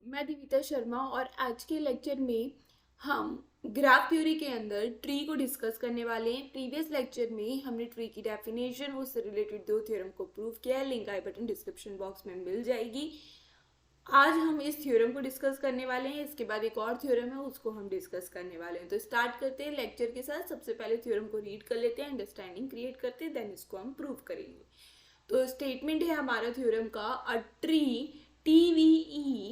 मैं दिविता शर्मा और आज के लेक्चर में हम ग्राफ थ्योरी के अंदर ट्री को डिस्कस करने वाले हैं। प्रीवियस लेक्चर में हमने ट्री की डेफिनेशन उससे रिलेटेड दो थ्योरम को प्रूव किया है। लिंक आई बटन डिस्क्रिप्शन बॉक्स में मिल जाएगी। आज हम इस थ्योरम को डिस्कस करने वाले हैं। इसके बाद एक और थ्योरम है, उसको हम डिस्कस करने वाले हैं। तो स्टार्ट करते हैं लेक्चर के साथ। सबसे पहले थ्योरम को रीड कर लेते हैं, अंडरस्टैंडिंग क्रिएट करते हैं, देन इसको हम प्रूव करेंगे। तो स्टेटमेंट है हमारा थ्योरम का, a tree TVE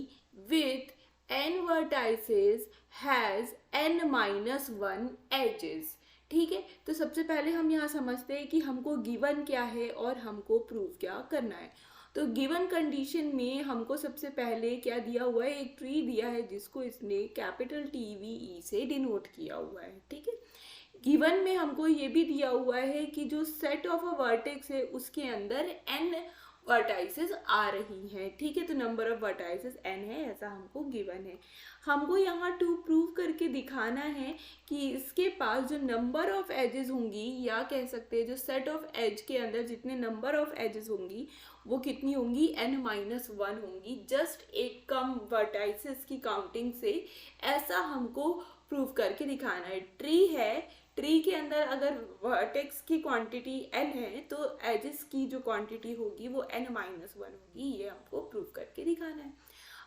with n vertices has n-1 edges। ठीक है, तो सबसे पहले हम यहाँ समझते हैं कि हमको गिवन क्या है और हमको प्रूव क्या करना है। तो गिवन कंडीशन में हमको सबसे पहले क्या दिया हुआ है, एक ट्री दिया है जिसको इसने कैपिटल TVE से डिनोट किया हुआ है। ठीक है, गिवन में हमको ये भी दिया हुआ है कि जो सेट ऑफ अ वर्टेक्स है उसके अंदर n वर्टाइसेस आ रही हैं। ठीक है, तो नंबर ऑफ वर्टाइसेस n है, ऐसा हमको गिवन है। हमको यहाँ टू प्रूव करके दिखाना है कि इसके पास जो नंबर ऑफ एजेस होंगी, या कह सकते हैं जो सेट ऑफ एज के अंदर जितने नंबर ऑफ एजेस होंगी वो कितनी होंगी, n-1 होंगी, जस्ट एक कम वर्टाइसेस की काउंटिंग से। ऐसा हमको प्रूव करके दिखाना है। ट्री है, ट्री के अंदर अगर वर्टेक्स की क्वांटिटी n है तो एजेस की जो क्वांटिटी होगी वो n-1 होगी। ये हमको प्रूव करके दिखाना है।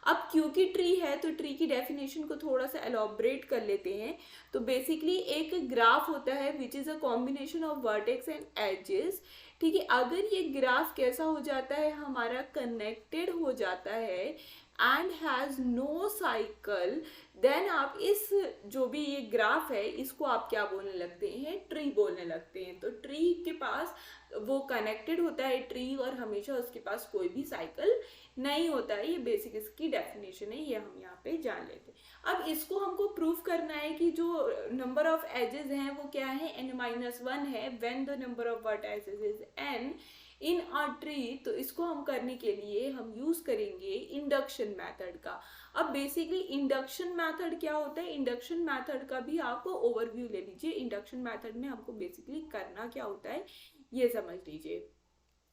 अब क्योंकि ट्री है तो ट्री की डेफिनेशन को थोड़ा सा एलॉबरेट कर लेते हैं। तो बेसिकली एक ग्राफ होता है which is a combination of vertex and edges. ठीक है, अगर ये ग्राफ कैसा हो जाता है, हमारा कनेक्टेड हो जाता है and has no cycle, then आप इस जो भी ये ग्राफ है इसको आप क्या बोलने लगते हैं, ट्री बोलने लगते हैं। तो ट्री के पास वो कनेक्टेड होता है ट्री, और हमेशा उसके पास कोई भी साइकिल नहीं होता है। ये बेसिक इसकी डेफिनेशन है, ये हम यहाँ पे जान लेते हैं। अब इसको हमको प्रूफ करना है कि जो नंबर ऑफ एजेस हैं वो क्या है, n-1 है, when the number of vertices is n in a tree. तो इसको हम करने के लिए हम यूज करेंगे इंडक्शन मेथड का। अब बेसिकली इंडक्शन मेथड क्या होता है, इंडक्शन मेथड का भी आप ओवरव्यू ले लीजिए। इंडक्शन मेथड में हमको बेसिकली करना क्या होता है ये समझ लीजिए।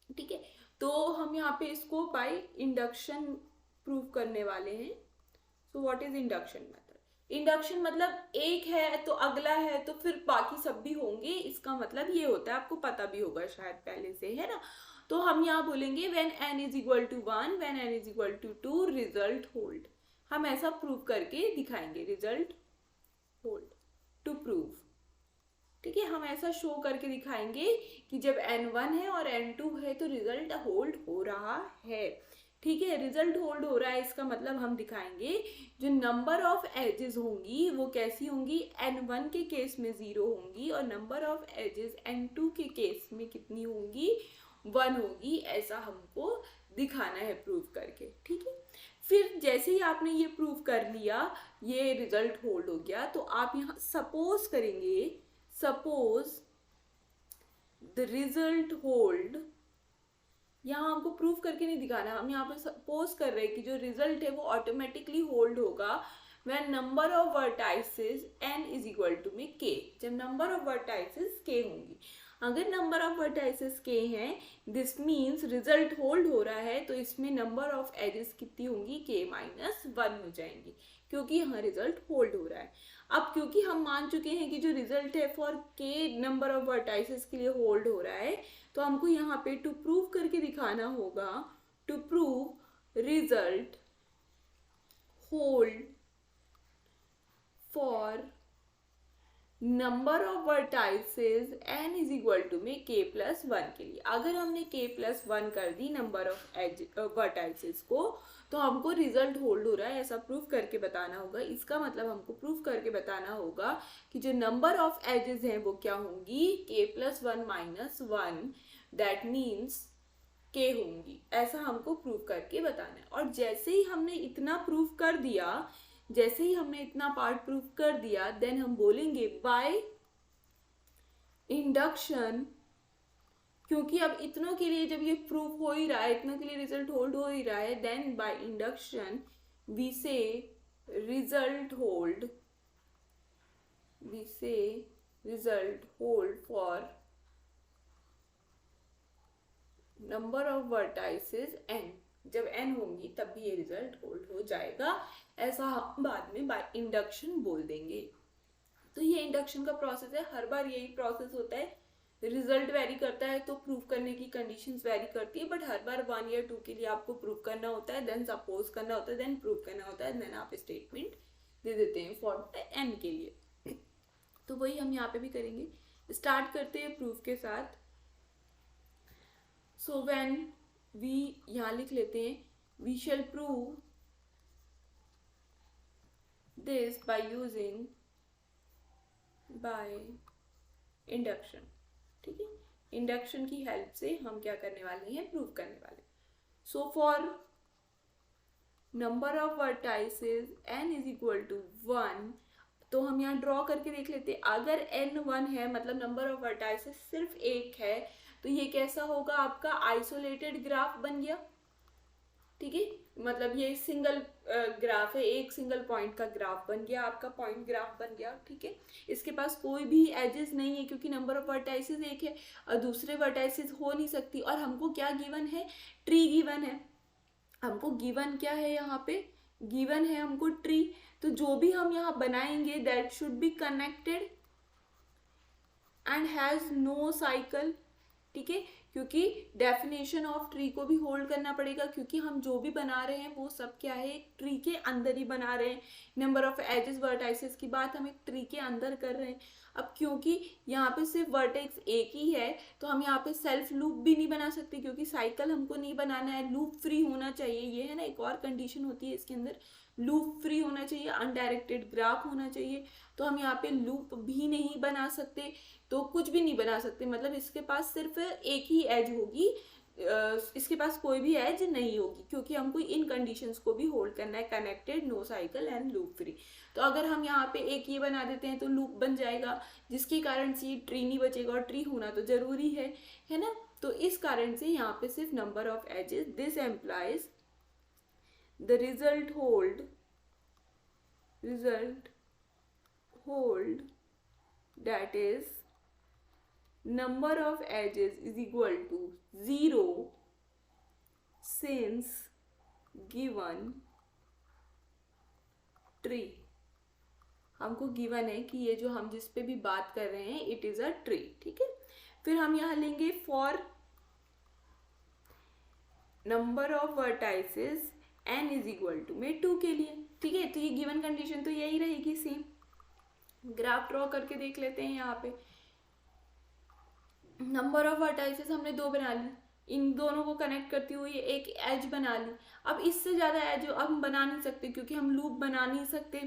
ठीक है, तो हम यहाँ पे इसको बाय इंडक्शन प्रूव करने वाले हैं। So what is induction method? Induction मतलब एक है तो अगला है तो फिर बाकी सब भी होंगे, इसका मतलब ये होता है। आपको पता भी होगा शायद पहले से, है ना। तो हम यहाँ बोलेंगे when n is equal to 1, when n is equal to 2, result hold. हम ऐसा प्रूव करके दिखाएंगे, रिजल्ट होल्ड टू प्रूव। ठीक है, हम ऐसा शो करके दिखाएंगे कि जब n1 है और n2 है तो रिजल्ट होल्ड हो रहा है। ठीक है, रिजल्ट होल्ड हो रहा है, इसका मतलब हम दिखाएंगे जो नंबर ऑफ एजेस होंगी वो कैसी होंगी, n1 के केस में 0 होंगी और नंबर ऑफ एजेस n2 के केस में कितनी होंगी, 1 होगी। ऐसा हमको दिखाना है प्रूव करके। ठीक है, फिर जैसे ही आपने ये प्रूव कर लिया, ये रिजल्ट होल्ड हो गया, तो आप यहाँ सपोज करेंगे, सपोज द रिजल्ट होल्ड। यहाँ हमको प्रूफ करके नहीं दिखाना, हम यहाँ पे सपोज कर रहे हैं कि जो रिजल्ट है वो ऑटोमेटिकली होल्ड होगा when number of vertices n is equal to में k। जब नंबर ऑफ वर्टाइसेस k होंगी, अगर नंबर ऑफ वर्टाइसेस k हैं, दिस मीन्स रिजल्ट होल्ड हो रहा है, तो इसमें नंबर ऑफ एजेस कितनी होंगी, k-1 हो जाएंगी, क्योंकि यहाँ रिजल्ट होल्ड हो रहा है। अब क्योंकि हम मान चुके हैं कि जो रिजल्ट है for k number of vertices के लिए होल्ड हो रहा है, तो हमको यहाँ पे टू प्रूव करके दिखाना होगा, to prove result hold for number of vertices n is equal to में k+1 के लिए। अगर हमने k+1 कर दी नंबर ऑफ वर्टाइसेस को, तो हमको रिजल्ट होल्ड हो रहा है ऐसा प्रूफ करके बताना होगा। इसका मतलब हमको प्रूफ करके बताना होगा कि जो नंबर ऑफ एजेस हैं वो क्या होंगी, k+1 - 1, दैट मीन्स k होंगी। ऐसा हमको प्रूफ करके बताना है। और जैसे ही हमने इतना प्रूफ कर दिया, जैसे ही हमने इतना पार्ट प्रूफ कर दिया, देन हम बोलेंगे बाय इंडक्शन, क्योंकि अब इतनों के लिए जब ये प्रूफ हो ही रहा है, इतनों के लिए रिजल्ट होल्ड हो ही रहा है, देन बाय इंडक्शन वी से रिजल्ट होल्ड, वी से result hold for number of vertices n। जब n होंगी तब भी ये रिजल्ट होल्ड हो जाएगा, ऐसा हम बाद में बाय इंडक्शन बोल देंगे। तो ये इंडक्शन का प्रोसेस है, हर बार यही प्रोसेस होता है। रिजल्ट वेरी करता है तो प्रूव करने की कंडीशंस वेरी करती है, बट हर बार 1 या 2 के लिए आपको प्रूव करना होता है, देन सपोज करना होता है, देन प्रूव करना होता है, देन आप स्टेटमेंट दे देते हैं फॉर द n के लिए। तो वही हम यहाँ पे भी करेंगे। स्टार्ट करते हैं प्रूफ के साथ। सो व्हेन वी यहाँ लिख लेते हैं, we shall prove this by using by induction. ठीक है, इंडक्शन की हेल्प से हम क्या करने वाले हैं, प्रूव करने वाले। So for number of vertices n is equal to 1, तो हम यहाँ ड्रॉ करके देख लेते हैं। अगर n 1 है मतलब नंबर ऑफ वर्टाइसेस सिर्फ एक है, तो ये कैसा होगा, आपका आइसोलेटेड ग्राफ बन गया। ठीक है, मतलब ये सिंगल ग्राफ है, एक सिंगल पॉइंट का ग्राफ बन गया, आपका पॉइंट ग्राफ बन गया। ठीक है, इसके पास कोई भी एजेस नहीं है क्योंकि नंबर ऑफ वर्टाइसेस एक है और दूसरे वर्टाइसेस हो नहीं सकती। और हमको क्या गिवन है, ट्री गिवन है। हमको गिवन क्या है, यहाँ पे गिवन है हमको ट्री। तो जो भी हम यहाँ बनाएंगे that should be connected and has no cycle. ठीक है, क्योंकि डेफिनेशन ऑफ ट्री को भी होल्ड करना पड़ेगा, क्योंकि हम जो भी बना रहे हैं वो सब क्या है, एक ट्री के अंदर ही बना रहे हैं। नंबर ऑफ एजेस वर्टाइसेस की बात हम एक ट्री के अंदर कर रहे हैं। अब क्योंकि यहाँ पे सिर्फ वर्टेक्स एक ही है तो हम यहाँ पे सेल्फ लूप भी नहीं बना सकते, क्योंकि साइकिल हमको नहीं बनाना है, लूप फ्री होना चाहिए। ये है ना, एक और कंडीशन होती है इसके अंदर, लूप फ्री होना चाहिए, अनडायरेक्टेड ग्राफ होना चाहिए। तो हम यहाँ पे लूप भी नहीं बना सकते, तो कुछ भी नहीं बना सकते। मतलब इसके पास सिर्फ एक ही एज होगी, इसके पास कोई भी एज नहीं होगी, क्योंकि हमको इन कंडीशंस को भी होल्ड करना है, connected, no cycle and loop free. तो अगर हम यहाँ पे एक ये बना देते हैं तो लूप बन जाएगा, जिसके कारण से ट्री नहीं बचेगा, और ट्री होना तो जरूरी है ना। तो इस कारण से यहाँ पे सिर्फ number of edges, this implies the result hold that is number of edges is equal to 0 since given tree। हमको गिवन है कि ये जो हम जिस पे भी बात कर रहे हैं इट इज अ ट्री। ठीक है, फिर हम यहाँ लेंगे for number of vertices n is equal to में 2 के लिए। ठीक है, तो ये गिवन कंडीशन तो यही रहेगी सेम। ग्राफ ड्रॉ करके देख लेते हैं। यहाँ पे नंबर ऑफ वर्टाइसेस हमने 2 बना ली, इन दोनों को कनेक्ट करती हुई एक एज बना ली। अब इससे ज़्यादा एज अब हम बना नहीं सकते, क्योंकि हम लूप बना नहीं सकते।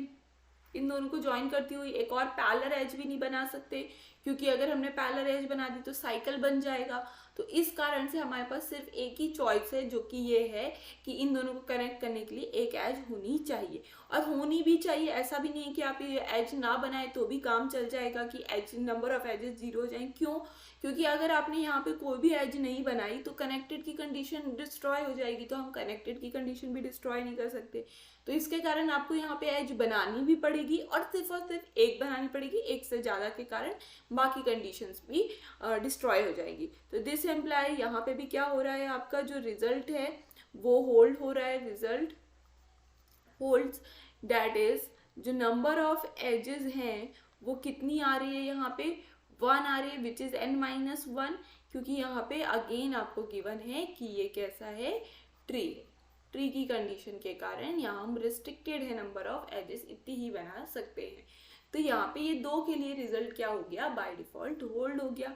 इन दोनों को ज्वाइन करती हुई एक और पैरेलल एज भी नहीं बना सकते, क्योंकि अगर हमने पैरेलल एज बना दी तो साइकिल बन जाएगा। तो इस कारण से हमारे पास सिर्फ एक ही चॉइस है, जो कि ये है कि इन दोनों को कनेक्ट करने के लिए एक एज होनी चाहिए। और होनी भी चाहिए, ऐसा भी नहीं है कि आप ये एज ना बनाए तो भी काम चल जाएगा कि एज नंबर ऑफ एजेस 0 हो जाए। क्यों? क्योंकि अगर आपने यहाँ पे कोई भी एज नहीं बनाई तो कनेक्टेड की कंडीशन डिस्ट्रॉय हो जाएगी, तो हम कनेक्टेड की कंडीशन भी डिस्ट्रॉय नहीं कर सकते। तो इसके कारण आपको यहाँ पे एज बनानी भी पड़ेगी, और सिर्फ एक बनानी पड़ेगी, एक से ज़्यादा के कारण बाकी कंडीशंस भी डिस्ट्रॉय हो जाएंगी। तो दिस एम्प्लाई यहाँ पे भी क्या हो रहा है, आपका जो रिजल्ट है वो होल्ड हो रहा है। रिजल्ट होल्ड्स, दैट इज जो नंबर ऑफ एजेस हैं वो कितनी आ रही है, यहाँ पे 1 आ रही है, विच इज n-1, क्योंकि यहाँ पे अगेन आपको गिवन है कि ये कैसा है, ट्री। ट्री की कंडीशन के कारण यहाँ हम रिस्ट्रिक्टेड है, नंबर ऑफ एजेस इतनी ही बना सकते हैं। तो यहाँ पे ये 2 के लिए रिजल्ट क्या हो गया, बाय डिफॉल्ट होल्ड हो गया।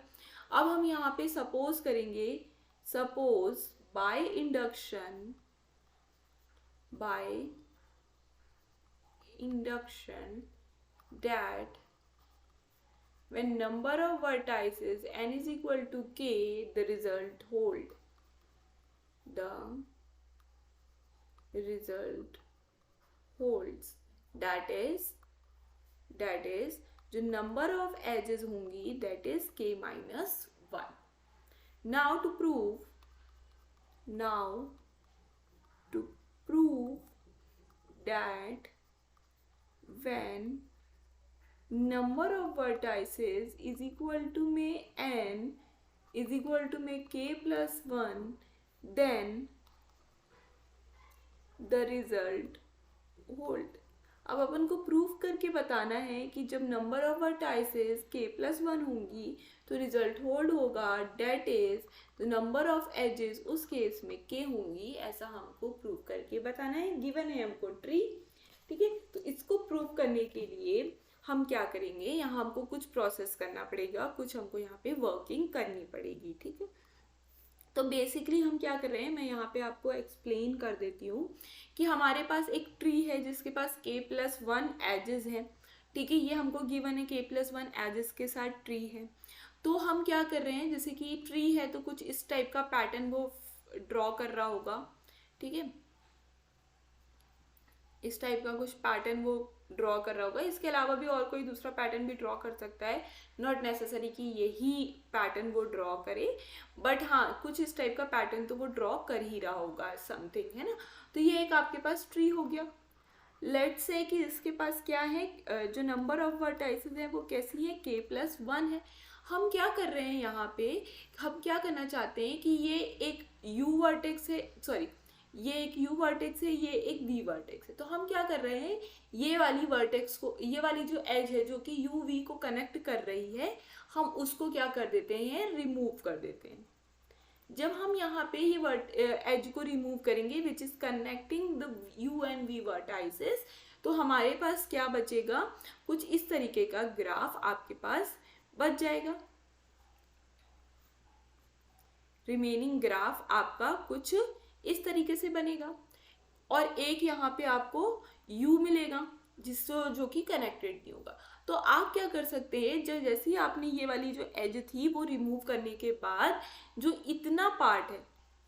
अब हम यहाँ पे सपोज करेंगे, suppose by induction that when number of vertices n is equal to k, the result hold. The result holds. That is जो number of edges होंगी that is k minus 1. Now to prove that when number of vertices is equal to में n is equal to में k plus 1, then the result hold. अब अपन को proof करके बताना है कि जब नंबर ऑफ वर्टाइसेस k+1 होंगी तो रिजल्ट होल्ड होगा, that is the number of edges उस केस में k होंगी, ऐसा हमको प्रूफ करके बताना है। गिवन है हमको ट्री, ठीक है। तो इसको प्रूफ करने के लिए हम क्या करेंगे, यहाँ हमको कुछ प्रोसेस करना पड़ेगा, कुछ हमको यहाँ पे वर्किंग करनी पड़ेगी, ठीक है। तो बेसिकली हम क्या कर रहे हैं, मैं यहाँ पे आपको एक्सप्लेन कर देती हूँ कि हमारे पास एक ट्री है जिसके पास k+1 एजेस हैं, ठीक है। ये हमको गिवन है k+1 एजेस के साथ ट्री है। तो हम क्या कर रहे हैं, जैसे कि ट्री है तो कुछ इस टाइप का पैटर्न वो ड्रॉ कर रहा होगा, ठीक है। इस टाइप का कुछ पैटर्न वो ड्रॉ कर रहा होगा। इसके अलावा भी और कोई दूसरा पैटर्न भी ड्रॉ कर सकता है, नॉट नेसेसरी कि यही पैटर्न वो ड्रॉ करे, बट हाँ कुछ इस टाइप का पैटर्न तो वो ड्रॉ कर ही रहा होगा, समथिंग, है ना। तो ये एक आपके पास ट्री हो गया। लेट्स से कि इसके पास क्या है, जो नंबर ऑफ वर्टाइसेस है वो कैसी है, k+1 है। हम क्या कर रहे हैं यहाँ पे, हम क्या करना चाहते हैं कि ये एक u वर्टेक्स है, सॉरी ये एक u वर्टेक्स है, ये एक v वर्टेक्स है। तो हम क्या कर रहे हैं, ये वाली वर्टेक्स को, ये वाली जो एज है जो कि u v को कनेक्ट कर रही है, हम उसको क्या कर देते हैं, रिमूव कर देते हैं। जब हम यहाँ पे ये एज को रिमूव करेंगे which is connecting the u and v vertices, तो हमारे पास क्या बचेगा, कुछ इस तरीके का ग्राफ आपके पास बच जाएगा। रिमेनिंग ग्राफ आपका कुछ इस तरीके से बनेगा और एक यहाँ पे आपको u मिलेगा जिससे जो कि कनेक्टेड नहीं होगा। तो आप क्या कर सकते हैं, जब जैसे ही आपने ये वाली जो एज थी वो रिमूव करने के बाद जो इतना पार्ट है,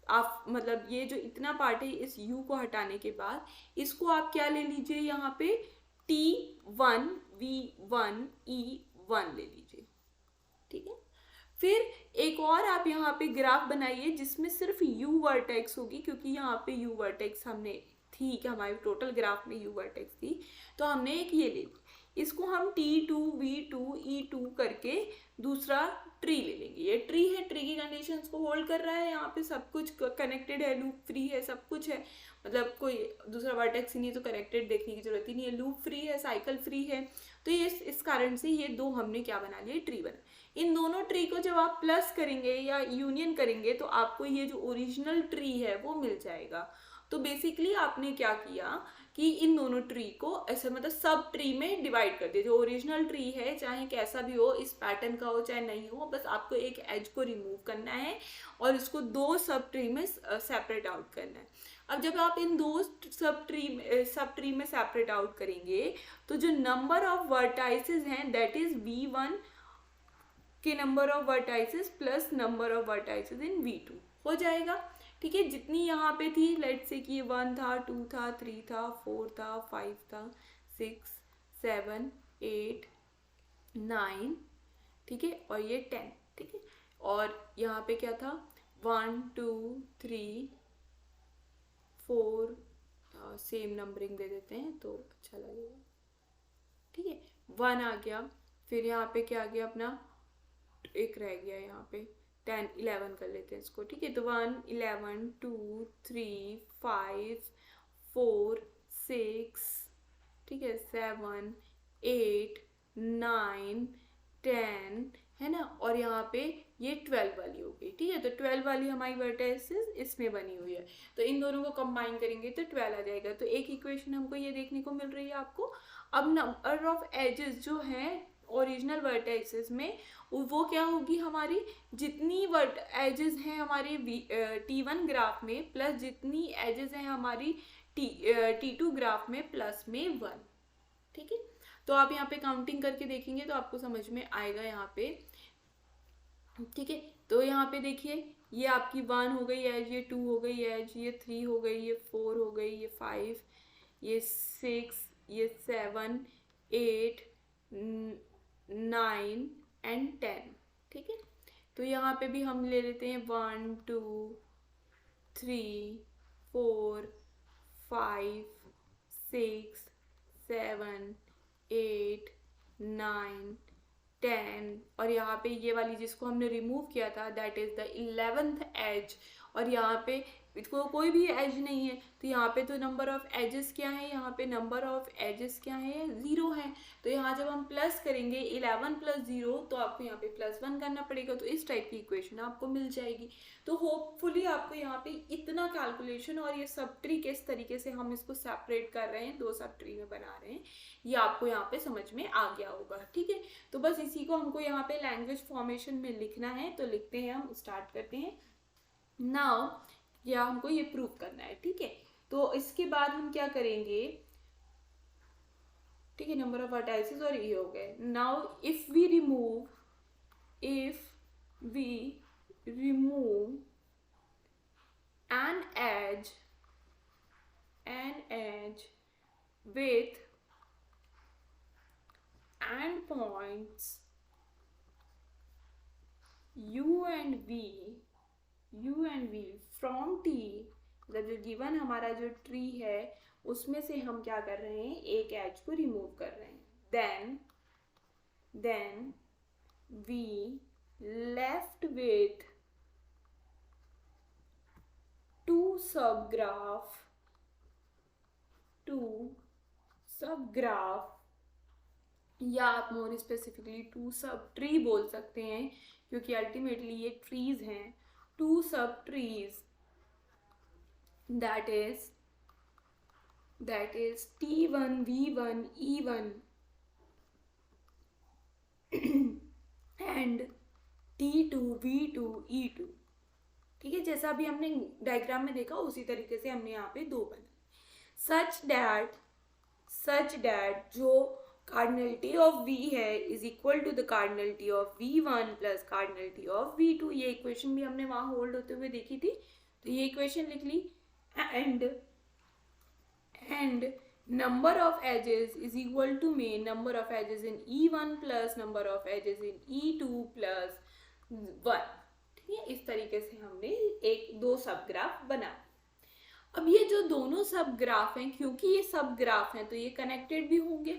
आप मतलब ये जो इतना पार्ट है इस u को हटाने के बाद इसको आप क्या ले लीजिए, यहाँ पे t1 v1 e1 ले लीजिए, ठीक है। फिर एक और आप यहाँ पे ग्राफ बनाइए जिसमें सिर्फ u वर्टेक्स होगी, क्योंकि यहाँ पे u वर्टेक्स हमने थी कि हमारे टोटल ग्राफ में u वर्टेक्स थी, तो हमने एक ये ले ली। इसको हम t2 v2 e2 करके दूसरा ट्री ले लेंगे। ये ट्री है, ट्री की कंडीशंस को होल्ड कर रहा है, यहाँ पे सब कुछ कनेक्टेड है, लूप फ्री है, सब कुछ है, मतलब कोई दूसरा वर्टेक्स ही नहीं, तो कनेक्टेड देखने की जरूरत ही नहीं है, लूप फ्री है, साइकिल फ्री है। तो ये इस कारण से ये दो हमने क्या बना लिया, ट्री बना। इन दोनों ट्री को जब आप प्लस करेंगे या यूनियन करेंगे तो आपको ये जो ओरिजिनल ट्री है वो मिल जाएगा। तो बेसिकली आपने क्या किया कि इन दोनों ट्री को ऐसे मतलब सब ट्री में डिवाइड कर दिया। जो ओरिजिनल ट्री है चाहे कैसा भी हो, इस पैटर्न का हो चाहे नहीं हो, बस आपको एक एज को रिमूव करना है और इसको दो सब ट्री में सेपरेट आउट करना है। अब जब आप इन दो सब ट्री में सेपरेट आउट करेंगे तो जो नंबर ऑफ वर्टाइसेस हैं दैट इज v1 के number of vertices plus number of vertices in v2 हो जाएगा, ठीक है। जितनी यहाँ पे थी, लेट्स से कि 1 था, 2 था, 3 था, 4 था, 5 था, 6 7 8 9, ठीक है, और ये 10, ठीक है। और यहाँ पे क्या था, 1 2 3 4, सेम नंबरिंग दे देते हैं तो अच्छा लगेगा, ठीक है। 1 आ गया, फिर यहाँ पे क्या आ गया अपना, एक रह गया यहाँ पे, 10 11 कर लेते हैं इसको, ठीक है। तो 1 11 2 3 5 4 6, ठीक है, 7 8 9 10, है ना। और यहाँ पे ये 12 वाली हो गई, ठीक है। तो 12 वाली हमारी वर्टेक्सेस इसमें बनी हुई है, तो इन दोनों को कंबाइन करेंगे तो 12 आ जाएगा। तो एक इक्वेशन हमको ये देखने को मिल रही है आपको। अब नंबर ऑफ एजेस जो हैं ओरिजिनल वर्टेक्सेस में वो क्या होगी हमारी, जितनी एजेस हैं हमारे t1 ग्राफ में प्लस जितनी एजेस हैं हमारी t2 ग्राफ में प्लस में 1, ठीक है। तो आप यहाँ पे काउंटिंग करके देखेंगे तो आपको समझ में आएगा यहाँ पे, ठीक है। तो यहाँ पे देखिए ये आपकी 1 हो गई एज, ये 2 हो गई एज, ये 3 हो गई, ये 4 हो गई, ये 5, ये 6, ये 7 8 9 एंड 10, ठीक है। तो यहाँ पे भी हम ले लेते हैं 1 2 3 4 5 6 7 8 9 10, और यहाँ पे ये वाली जिसको हमने रिमूव किया था that is the 11th as, और यहाँ पे इसको कोई भी एज नहीं है तो यहाँ पे तो नंबर ऑफ एजेस क्या है, यहाँ पे नंबर ऑफ एजेस क्या है, 0 है। तो यहाँ जब हम प्लस करेंगे 11 + 0 तो आपको यहाँ पे +1 करना पड़ेगा, तो इस टाइप की इक्वेशन आपको मिल जाएगी। तो होपफुली आपको यहाँ पे इतना कैलकुलेशन और ये सब ट्री किस तरीके से हम इसको सेपरेट कर रहे हैं, 2 सब ट्री में बना रहे हैं, ये आपको यहाँ पे समझ में आ गया होगा। ठीक है, तो बस इसी को हमको यहाँ पे लैंग्वेज फॉर्मेशन में लिखना है, तो लिखते हैं, हम स्टार्ट करते हैं। नाउ या हमको ये प्रूव करना है। ठीक है, तो इसके बाद हम क्या करेंगे, ठीक है, नंबर ऑफ वर्टाइसेस और ये हो गए। Now if we remove an edge with endpoints u and v from T, मतलब जो गिवन हमारा जो ट्री है उसमें से हम क्या कर रहे हैं, एक एज को रिमूव कर रहे हैं। then we left with two subgraph या आप मोर स्पेसिफिकली 2 सब ट्री बोल सकते हैं, क्योंकि अल्टीमेटली ये ट्रीज हैं। 2 सब trees that is T1 V1 E1 and T2 V2 E2। ठीक है, जैसा अभी हमने डायग्राम में देखा उसी तरीके से हमने यहाँ पे 2 बनाए। such that जो कार्डिनलिटी ऑफ V है is equal to the cardinality of V1 plus cardinality of V2। ये इक्वेशन भी हमने वहाँ होल्ड होते हुए देखी थी, तो ये इक्वेशन लिख ली। and number of edges is equal to में number of edges in E1 plus number of edges in E2 plus 1। ठीक है, इस तरीके से हमने 2 सब ग्राफ बना। अब ये जो दोनों सब ग्राफ हैं, क्योंकि ये सब ग्राफ हैं तो ये कनेक्टेड भी होंगे,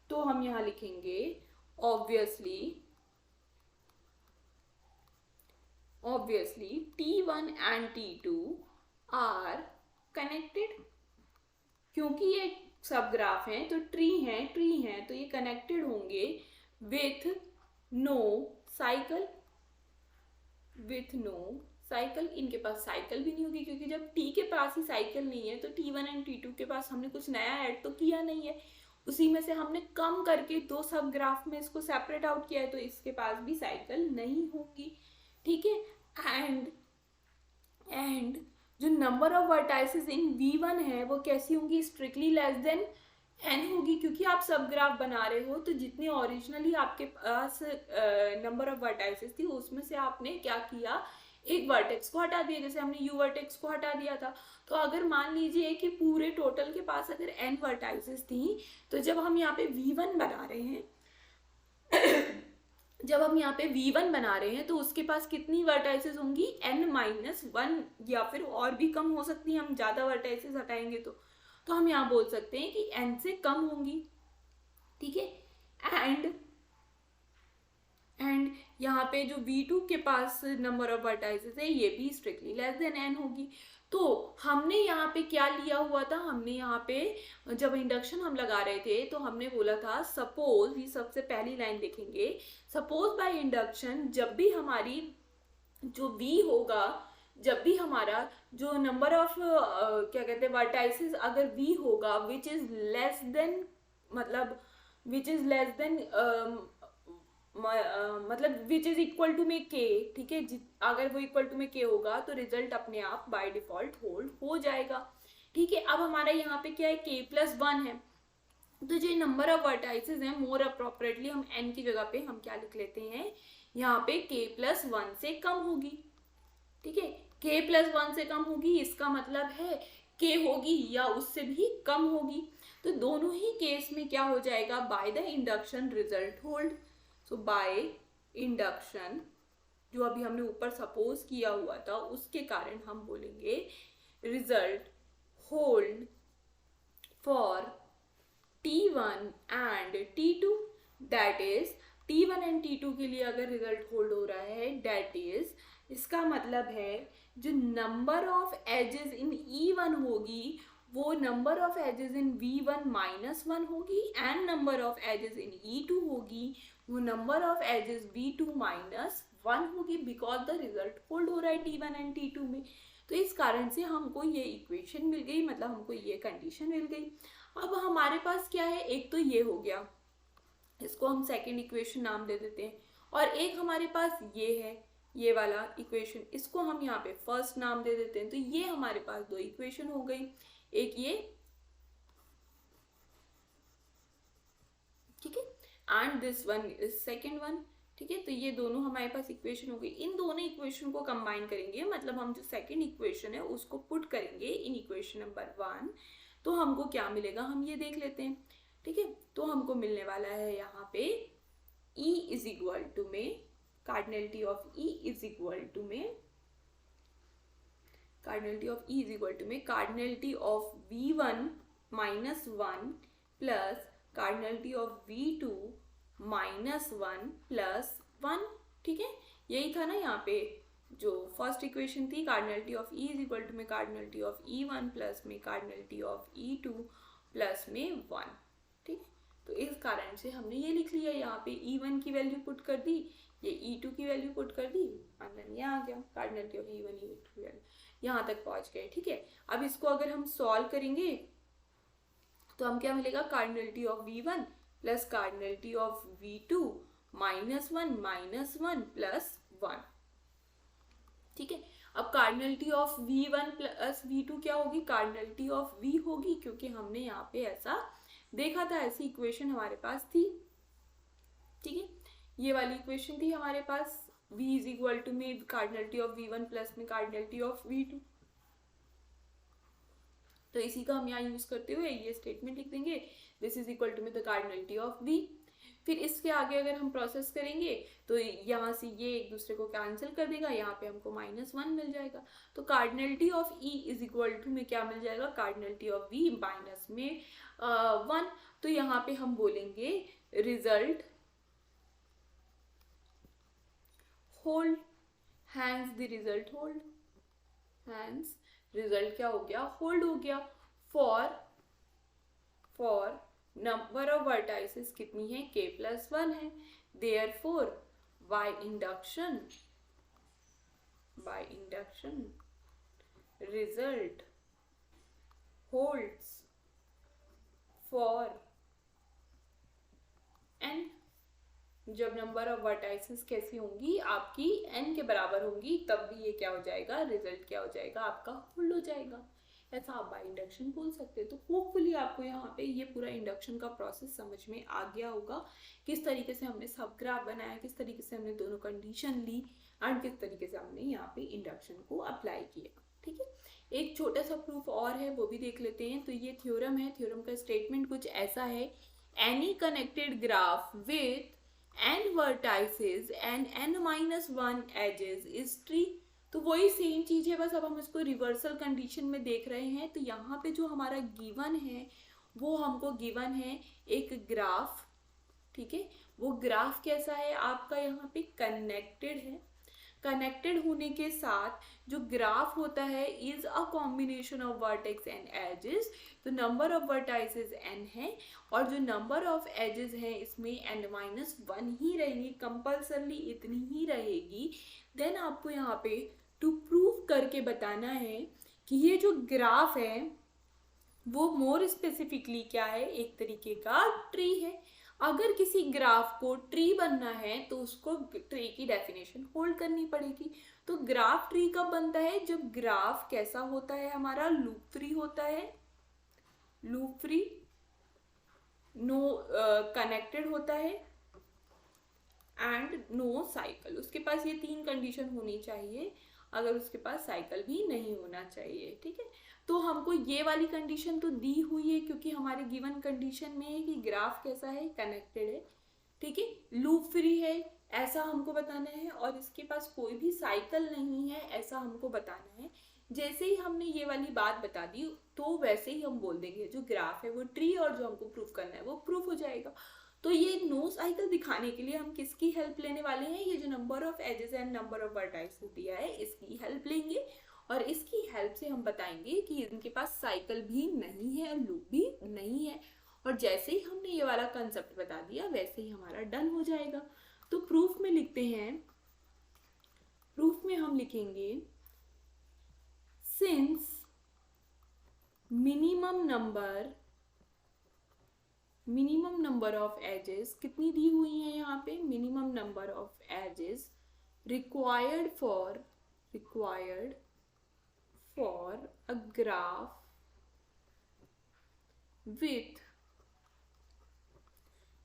तो हम यहाँ लिखेंगे obviously T1 and T2 are connected. क्योंकि ये सब ग्राफ हैं तो ट्री हैं तो ये कनेक्टेड होंगे विथ नो साइकिल। इनके पास साइकिल भी नहीं होगी, क्योंकि जब T के पास ही साइकिल नहीं है तो T1 एंड T2 के पास हमने कुछ नया ऐड तो किया नहीं है, उसी में से हमने कम करके 2 सब ग्राफ में इसको सेपरेट आउट किया है, तो इसके पास भी साइकिल नहीं होगी। ठीक है, एंड जो number of vertices in V1 है वो कैसी होंगी, स्ट्रिक्टली लेस देन n होगी, क्योंकि आप सब ग्राफ बना रहे हो तो जितनी ओरिजिनली आपके पास नंबर ऑफ वर्टाइसेस थी उसमें से आपने क्या किया, एक वर्टेक्स को हटा दिया, जैसे हमने U वर्टेक्स को हटा दिया था। तो अगर मान लीजिए कि पूरे टोटल के पास अगर n वर्टाइसेस थी, तो जब हम यहाँ पे V1 बना रहे हैं तो उसके पास कितनी वर्टाइसेस होंगी, n-1, या फिर और भी कम हो सकती है, हम ज़्यादा वर्टाइसेस हटाएंगे तो हम यहाँ बोल सकते हैं कि n से कम होंगी। ठीक है, एंड यहाँ पे जो V2 के पास नंबर ऑफ वर्टाइसेस है ये भी स्ट्रिक्टली लेस देन n होगी। तो हमने यहाँ पे क्या लिया हुआ था, हमने यहाँ पे जब इंडक्शन हम लगा रहे थे तो हमने बोला था सपोज, ये सबसे पहली लाइन देखेंगे, सपोज बाय इंडक्शन जब भी हमारी जो V होगा, जब भी हमारा जो नंबर ऑफ क्या कहते हैं वर्टाइसेस अगर V होगा which is less than which is equal to में k। ठीक है, अगर वो इक्वल टू में k होगा तो रिजल्ट अपने आप बाय डिफॉल्ट होल्ड हो जाएगा। ठीक है, अब हमारा यहाँ पे क्या है, k+1 है, तो जो नंबर ऑफ वर्टाइसेस हैं मोर अप्रोप्रिएटली हम n की जगह पे हम क्या लिख लेते हैं, यहाँ पे k+1 से कम होगी। ठीक है, k+1 से कम होगी, इसका मतलब है k होगी या उससे भी कम होगी, तो दोनों ही केस में क्या हो जाएगा, by the induction result hold. So by induction जो अभी हमने ऊपर सपोज किया हुआ था उसके कारण हम बोलेंगे result hold for T1 and T2, that is T1 and T2 के लिए अगर रिजल्ट होल्ड हो रहा है दैट इज इसका मतलब है जो number of edges in E1 होगी वो number of edges in V1 -1 होगी, and number of edges in E2 होगी वो नंबर ऑफ एजेस V2 -1 होगी, बिकॉज द रिजल्ट होल्ड हो रहा है T1 एंड T2 में। तो इस कारण से हमको ये इक्वेशन मिल गई, मतलब हमको ये कंडीशन मिल गई। अब हमारे पास क्या है, एक तो ये हो गया, इसको हम सेकेंड इक्वेशन नाम दे देते हैं, और एक हमारे पास ये है, ये वाला इक्वेशन, इसको हम यहाँ पे फर्स्ट नाम दे देते हैं। तो ये हमारे पास दो इक्वेशन हो गई, एक ये, ठीक है, and this one is second one, ठीक है। तो ये दोनों हमारे पास इक्वेशन हो गई। इन दोनों इक्वेशन को कंबाइन करेंगे, मतलब हम जो सेकेंड इक्वेशन है उसको पुट करेंगे इन इक्वेशन नंबर 1, तो हमको क्या मिलेगा हम ये देख लेते हैं, ठीक है। तो हमको मिलने वाला है यहाँ पे E इज इक्वल टू में cardinality of E is equal to में cardinality of E is equal to में cardinality of V1 -1 plus cardinality of V2 -1 plus 1, ठीक है। यही था ना यहाँ पे जो फर्स्ट इक्वेशन थी, cardinality of E is equal to में कार्डिनलिटी ऑफ E1 प्लस में कार्डिनलिटी ऑफ E2 प्लस में 1, ठीक है। तो इस कारण से हमने ये लिख लिया, यहाँ पे E1 की वैल्यू पुट कर दी, ये E2 की वैल्यू पुट कर दी, और देन ये आ गया कार्डिनलिटी ऑफ E1 E2 की वैल्यू, यहाँ तक पहुँच गए, ठीक है। अब इसको अगर हम सॉल्व करेंगे तो हम क्या मिलेगा, cardinality of V1 plus cardinality of V2 -1 plus 1, ठीक है। अब cardinality of V1 plus V2 क्या होगी, कार्डिनलिटी ऑफ V होगी, क्योंकि हमने यहाँ पे ऐसा देखा था, ऐसी इक्वेशन हमारे पास थी, ठीक है। ये वाली इक्वेशन थी हमारे पास, V इज इक्वल टू में कार्डिनलिटी ऑफ V1 प्लस में कार्डिनलिटी ऑफ V2, तो इसी का हम यहाँ यूज करते हुए ये स्टेटमेंट लिख देंगे, दिस इज इक्वल टू में द कार्डिनलिटी ऑफ V। फिर इसके आगे अगर हम प्रोसेस करेंगे तो यहाँ से ये एक दूसरे को कैंसिल कर देगा, यहाँ पे हमको -1 मिल जाएगा। तो cardinality of E is equal to में क्या मिल जाएगा, कार्डिनलिटी ऑफ V माइनस में 1। तो यहाँ पे हम बोलेंगे result hold, hence the result hold, hence result क्या हो गया, होल्ड हो गया। फॉर नंबर ऑफ वर्टाइसेस कितनी है, k+1 है, therefore by induction result holds for n। जब नंबर ऑफ वर्टाइसेस कैसी होंगी, आपकी n के बराबर होंगी, तब भी ये क्या हो जाएगा, रिजल्ट क्या हो जाएगा, आपका होल्ड हो जाएगा। ऐसा आप बाय इंडक्शन बोल सकते हैं। तो होपफुली आपको यहाँ पे ये पूरा इंडक्शन का प्रोसेस समझ में आ गया होगा, किस तरीके से हमने सब ग्राफ बनाया, किस तरीके से हमने दोनों कंडीशन ली, एंड किस तरीके से हमने यहाँ पे इंडक्शन को अप्लाई किया, ठीक है। एक छोटा सा प्रूफ और है, वो भी देख लेते हैं। तो ये थ्योरम है, थ्योरम का स्टेटमेंट कुछ ऐसा है, any connected graph with n vertices and n-1 edges is tree। तो वही सेम चीज है, बस अब हम इसको रिवर्सल कंडीशन में देख रहे हैं। तो यहाँ पे जो हमारा गिवन है वो हमको गिवन है एक ग्राफ, ठीक है। वो ग्राफ कैसा है आपका, यहाँ पे कनेक्टेड है। कनेक्टेड होने के साथ जो ग्राफ होता है is a combination of vertex and edges. तो नंबर ऑफ वर्टाइसेस n है, और जो नंबर ऑफ एजेस है इसमें n-1 ही रहेगी, कंपल्सरली इतनी ही रहेगी। देन आपको यहाँ पे टू प्रूव करके बताना है कि ये जो ग्राफ है वो मोर स्पेसिफिकली क्या है, एक तरीके का ट्री है। अगर किसी ग्राफ को ट्री बनना है तो उसको ट्री की डेफिनेशन होल्ड करनी पड़ेगी। तो ग्राफ ट्री कब बनता है, जब ग्राफ कैसा होता है हमारा, लूप फ्री होता है, लूप फ्री, नो कनेक्टेड होता है, एंड नो साइकिल। उसके पास ये तीन कंडीशन होनी चाहिए, अगर उसके पास साइकिल भी नहीं होना चाहिए, ठीक है। तो हमको ये वाली कंडीशन तो दी हुई है, क्योंकि हमारे गिवन कंडीशन में है कि ग्राफ कैसा है, कनेक्टेड है, ठीक है, लूप फ्री है, ऐसा हमको बताना है, और इसके पास कोई भी साइकिल नहीं है, ऐसा हमको बताना है। जैसे ही हमने ये वाली बात बता दी तो वैसे ही हम बोल देंगे जो ग्राफ है वो ट्री, और जो हमको प्रूफ करना है वो प्रूफ हो जाएगा। तो ये नो साइकिल दिखाने के लिए हम किसकी हेल्प लेने वाले हैं, ये जो number of edges and number of vertices दिया है इसकी हेल्प लेंगे, और इसकी हेल्प से हम बताएंगे कि इनके पास साइकिल भी नहीं है और लूप भी नहीं है। और जैसे ही हमने ये वाला कंसेप्ट बता दिया वैसे ही हमारा डन हो जाएगा। तो प्रूफ में लिखते हैं, प्रूफ में हम लिखेंगे since minimum number of edges कितनी दी हुई है यहाँ पे, minimum number of edges required for a graph with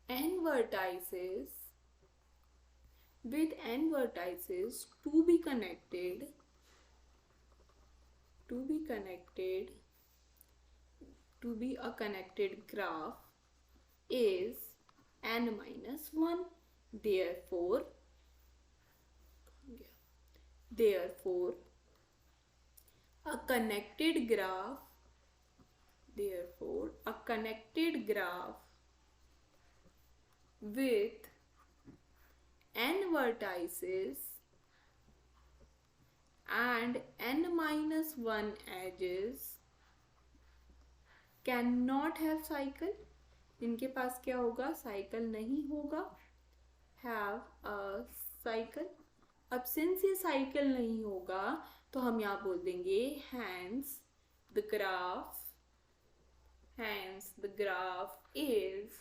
n vertices to be connected to be a connected graph is n minus 1. Therefore a connected graph with n vertices and n minus 1 edges cannot have cycle. इनके पास क्या होगा, cycle नहीं होगा, have a cycle. अब since ये cycle नहीं होगा तो हम यहाँ बोल देंगे hence the graph is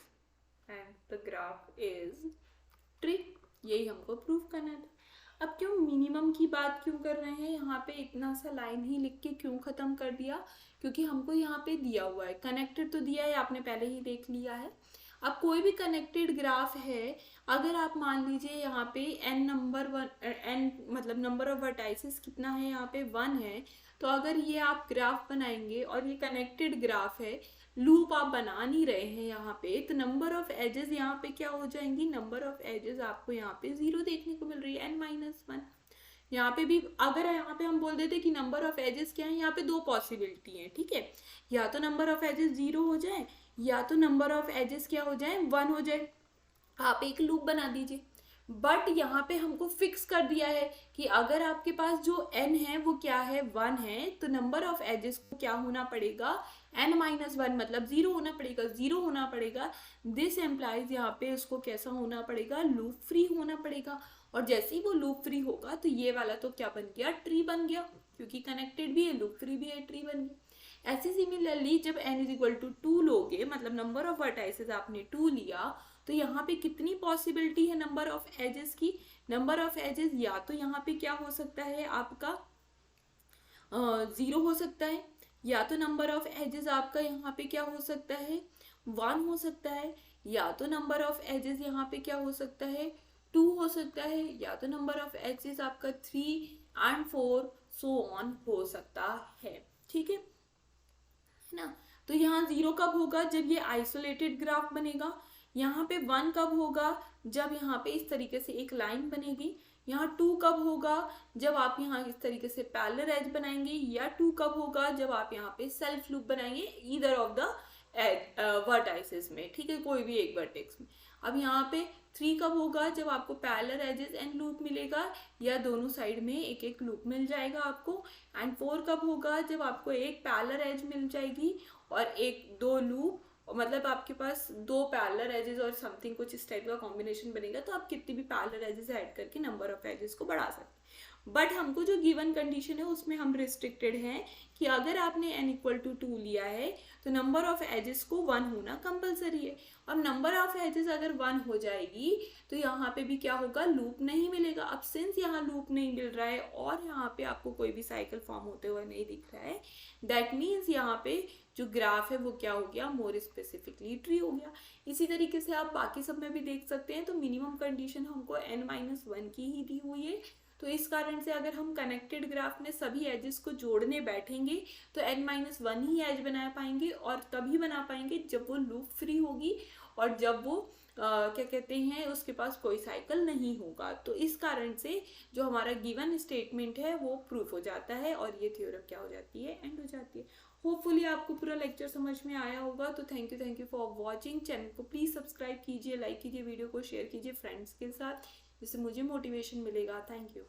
tree. यही हमको प्रूफ करना था। अब क्यों मिनिमम की बात क्यों कर रहे हैं, यहाँ पे इतना सा लाइन ही लिख के क्यों ख़त्म कर दिया, क्योंकि हमको यहाँ पे दिया हुआ है, कनेक्टेड तो दिया है, आपने पहले ही देख लिया है। अब कोई भी कनेक्टेड ग्राफ है, अगर आप मान लीजिए यहाँ पे नंबर ऑफ वर्टाइसेस कितना है, यहाँ पे 1 है, तो अगर ये आप ग्राफ बनाएंगे और ये कनेक्टेड ग्राफ है, लूप आप बना नहीं रहे हैं यहाँ पे, तो नंबर ऑफ एजेस यहाँ पे क्या हो जाएंगी, नंबर ऑफ एजेस आपको यहाँ पे 0 देखने को मिल रही है, n-1। यहाँ पे भी अगर यहाँ पे हम बोल देते कि नंबर ऑफ एजेस क्या है, यहाँ पे 2 पॉसिबिलिटी हैं, ठीक है, या तो नंबर ऑफ एजेस 0 हो जाए या तो नंबर ऑफ एजेस क्या हो जाए, 1 हो जाए। आप एक लूप बना दीजिए, बट यहाँ पे हमको फिक्स कर दिया है कि अगर आपके पास जो n है वो क्या है, 1 है, तो नंबर ऑफ एजेस को क्या होना पड़ेगा, n-1 मतलब 0 होना पड़ेगा। दिस एम्प्लाइज यहाँ पे उसको कैसा होना पड़ेगा, लूप फ्री होना पड़ेगा। और जैसे ही वो लूप फ्री होगा तो ये वाला तो क्या बन गया, ट्री बन गया, क्योंकि कनेक्टेड भी है, लूप फ्री भी है, ट्री बन गया। ऐसे सिमिलरली जब n=2 लोगे, मतलब नंबर ऑफ वर्टाइसेस आपने 2 लिया, तो यहाँ पे कितनी पॉसिबिलिटी है नंबर ऑफ एजेस की, नंबर ऑफ एजेस या तो यहाँ पे क्या हो सकता है आपका 0 हो सकता है, या तो नंबर ऑफ एजेस आपका यहाँ पे क्या हो सकता है, 1 हो सकता है, या तो नंबर ऑफ एजेस यहाँ पे क्या हो सकता है, 2 हो सकता है, या तो नंबर ऑफ एजेस आपका 3 and 4 so on हो सकता है, ठीक है ना। तो यहाँ 0 कब होगा, जब ये आइसोलेटेड ग्राफ बनेगा। यहाँ पे 1 कब होगा, जब यहाँ पे इस तरीके से एक लाइन बनेगी। यहाँ 2 कब होगा, जब आप यहाँ इस तरीके से पैरेलल एज बनाएंगे, या 2 कब होगा, जब आप यहाँ पे सेल्फ लूप बनाएंगे ईदर ऑफ द वर्टाइसेस में, ठीक है, कोई भी एक वर्टेक्स में। अब यहाँ पे 3 कब होगा, जब आपको पैरेलल एजेस एंड लूप मिलेगा, या दोनों साइड में एक एक लूप मिल जाएगा आपको। एंड 4 कब होगा, जब आपको एक पैरेलल एज मिल जाएगी और 2 लूप, मतलब आपके पास 2 पैरेलल एजेस और समथिंग कुछ इस टाइप का कॉम्बिनेशन बनेगा, तो आप कितनी भी पैरेलल एजेस ऐड करके नंबर ऑफ एजेस को बढ़ा सकते हैं। बट हमको जो गिवन कंडीशन है उसमें हम रिस्ट्रिक्टेड हैं कि अगर आपने n=2 लिया है तो नंबर ऑफ एजेस को 1 होना कंपलसरी है। अब नंबर ऑफ एजेस अगर 1 हो जाएगी तो यहाँ पे भी क्या होगा, लूप नहीं मिलेगा। अब सिंस यहाँ लूप नहीं मिल रहा है और यहाँ पे आपको कोई भी साइकिल फॉर्म होते हुए नहीं दिख रहा है, दैट मीन्स यहाँ पे जो ग्राफ है वो क्या हो गया, मोर स्पेसिफिकली ट्री हो गया। इसी तरीके से आप बाकी सब में भी देख सकते हैं। तो मिनिमम कंडीशन हमको n-1 की ही दी हुई है, तो इस कारण से अगर हम कनेक्टेड ग्राफ में सभी एजेस को जोड़ने बैठेंगे तो n-1 ही एज बना पाएंगे, और तभी बना पाएंगे जब वो लूप फ्री होगी और जब वो क्या कहते हैं उसके पास कोई साइकिल नहीं होगा। तो इस कारण से जो हमारा गिवन स्टेटमेंट है वो प्रूफ हो जाता है और ये थ्योरम क्या हो जाती है, एंड हो जाती है। होपफुली आपको पूरा लेक्चर समझ में आया होगा। तो thank you for watching. Channel को प्लीज़ सब्सक्राइब कीजिए, लाइक कीजिए, वीडियो को शेयर कीजिए फ्रेंड्स के साथ, जिससे मुझे मोटिवेशन मिलेगा। Thank you.